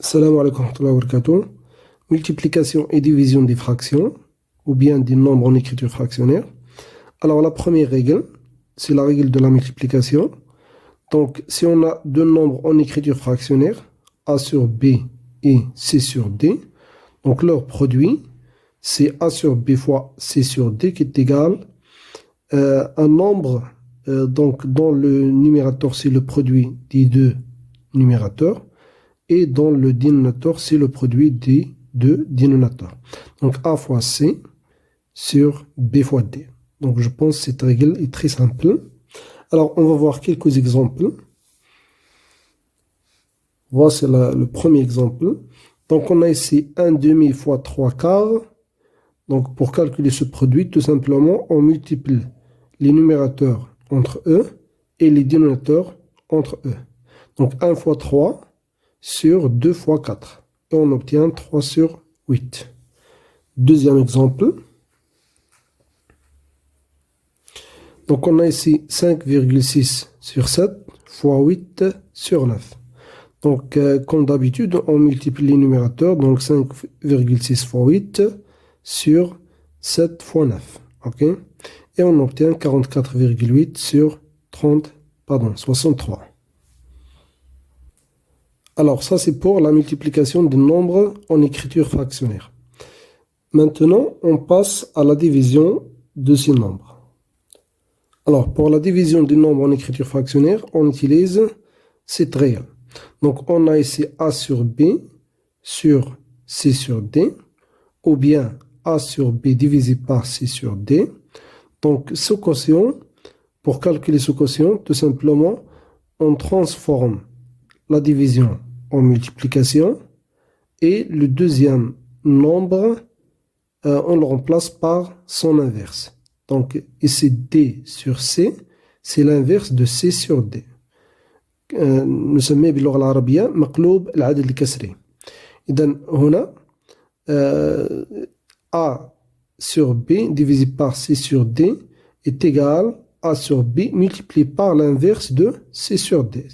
Salam alaikum wa rahmatullahi wa barakatuh. Multiplication et division des fractions, ou bien des nombres en écriture fractionnaire. Alors, la première règle, c'est la règle de la multiplication. Donc, si on a deux nombres en écriture fractionnaire, A sur B et C sur D, donc leur produit, c'est A sur B fois C sur D qui est égal à un nombre donc, dont le numérateur, c'est le produit des deux numérateurs, et dans le dénominateur, c'est le produit des deux dénominateurs. Donc A fois C sur B fois D. Donc je pense que cette règle est très simple. Alors on va voir quelques exemples. Voici le premier exemple. Donc on a ici 1 demi fois 3 quarts. Donc pour calculer ce produit, tout simplement, on multiplie les numérateurs entre eux et les dénominateurs entre eux. Donc 1 fois 3 sur 2 fois 4. Et on obtient 3 sur 8. Deuxième exemple. Donc on a ici 5,6 sur 7 fois 8 sur 9. Donc comme d'habitude, on multiplie les numérateurs. Donc 5,6 fois 8 sur 7 fois 9. OK? Et on obtient 44,8 sur 63. Alors, ça, c'est pour la multiplication des nombres en écriture fractionnaire. Maintenant, on passe à la division de ces nombres. Alors, pour la division des nombres en écriture fractionnaire, on utilise cette règle. Donc, on a ici A sur B sur C sur D, ou bien A sur B divisé par C sur D. Donc, ce quotient, pour calculer ce quotient, tout simplement, on transforme la division en multiplication et le deuxième nombre, on le remplace par son inverse. Donc ici D sur C, c'est l'inverse de C sur D. نسميه باللغة العربية مقلوب العدد الكسري. إذن هنا A sur B divisé par C sur D est égal à A sur B multiplié par l'inverse de C sur D,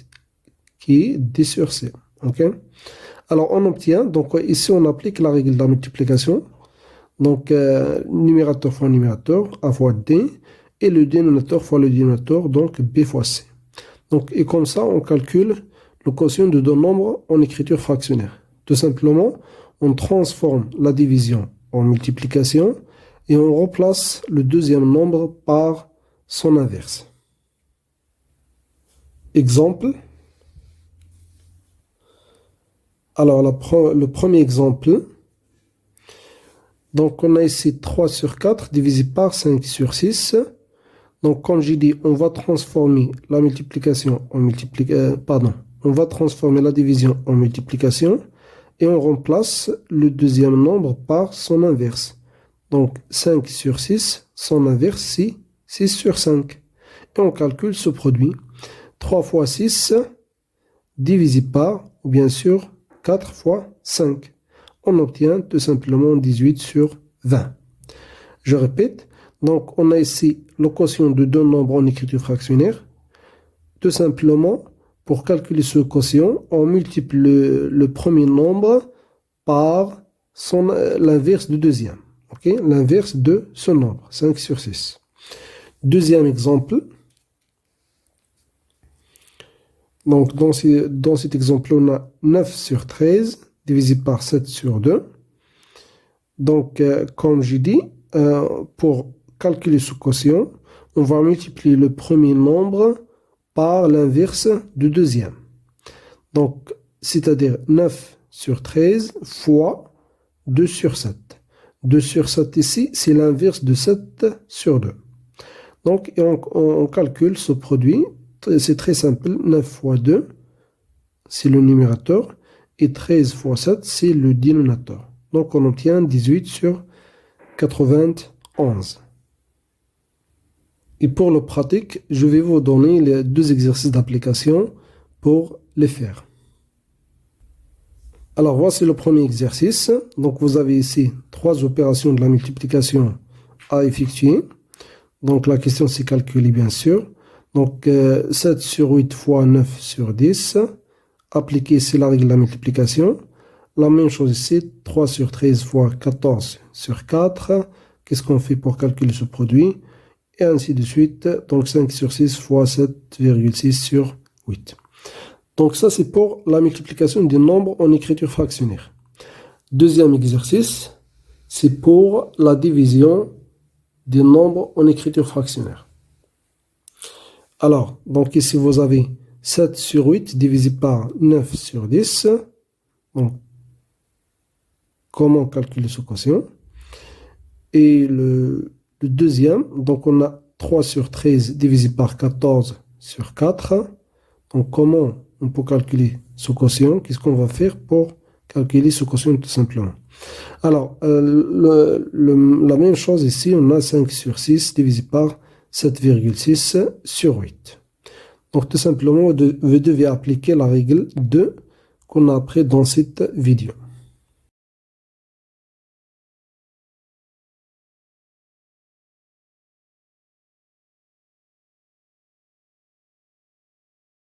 qui est D sur C. Okay? Alors on obtient, donc ici on applique la règle de la multiplication. Donc numérateur fois numérateur, A fois D, et le dénominateur fois le dénominateur, donc B fois C. Donc, et comme ça, on calcule le quotient de deux nombres en écriture fractionnaire. Tout simplement, on transforme la division en multiplication et on remplace le deuxième nombre par son inverse. Exemple. Alors, le premier exemple. Donc, on a ici 3 sur 4 divisé par 5 sur 6. Donc, comme j'ai dit, on va transformer la multiplication en on va transformer la division en multiplication et on remplace le deuxième nombre par son inverse. Donc, 5 sur 6, son inverse, c'est 6 sur 5. Et on calcule ce produit. 3 fois 6 divisé par, ou bien sûr, 4 fois 5. On obtient tout simplement 18 sur 20. Je répète, donc on a ici le quotient de deux nombres en écriture fractionnaire. Tout simplement, pour calculer ce quotient, on multiplie le premier nombre par l'inverse du deuxième. Okay? L'inverse de ce nombre, 5 sur 6. Deuxième exemple. Donc dans cet exemple, on a 9 sur 13 divisé par 7 sur 2. Donc, comme j'ai dit, pour calculer ce quotient, on va multiplier le premier nombre par l'inverse du deuxième. Donc, c'est-à-dire 9 sur 13 fois 2 sur 7. 2 sur 7 ici, c'est l'inverse de 7 sur 2. Donc, on calcule ce produit. C'est très simple. 9 fois 2, c'est le numérateur. Et 13 fois 7, c'est le dénominateur. Donc, on obtient 18 sur 91. Et pour le pratique, je vais vous donner les deux exercices d'application pour les faire. Alors, voici le premier exercice. Donc, vous avez ici 3 opérations de la multiplication à effectuer. Donc, la question, c'est calculer, bien sûr. Donc, 7 sur 8 fois 9 sur 10. Appliquer, c'est la règle de la multiplication. La même chose ici, 3 sur 13 fois 14 sur 4. Qu'est-ce qu'on fait pour calculer ce produit? Et ainsi de suite. Donc 5 sur 6 fois 7,6 sur 8. Donc ça, c'est pour la multiplication des nombres en écriture fractionnaire. Deuxième exercice, c'est pour la division des nombres en écriture fractionnaire. Alors, donc ici, vous avez 7 sur 8 divisé par 9 sur 10. Donc, comment calculer ce quotient? Et le deuxième, donc on a 3 sur 13 divisé par 14 sur 4. Donc, comment on peut calculer ce quotient? Qu'est-ce qu'on va faire pour calculer ce quotient tout simplement? Alors, la même chose ici, on a 5 sur 6 divisé par 7,6 sur 8. Donc, tout simplement, vous devez appliquer la règle 2 qu'on a appris dans cette vidéo.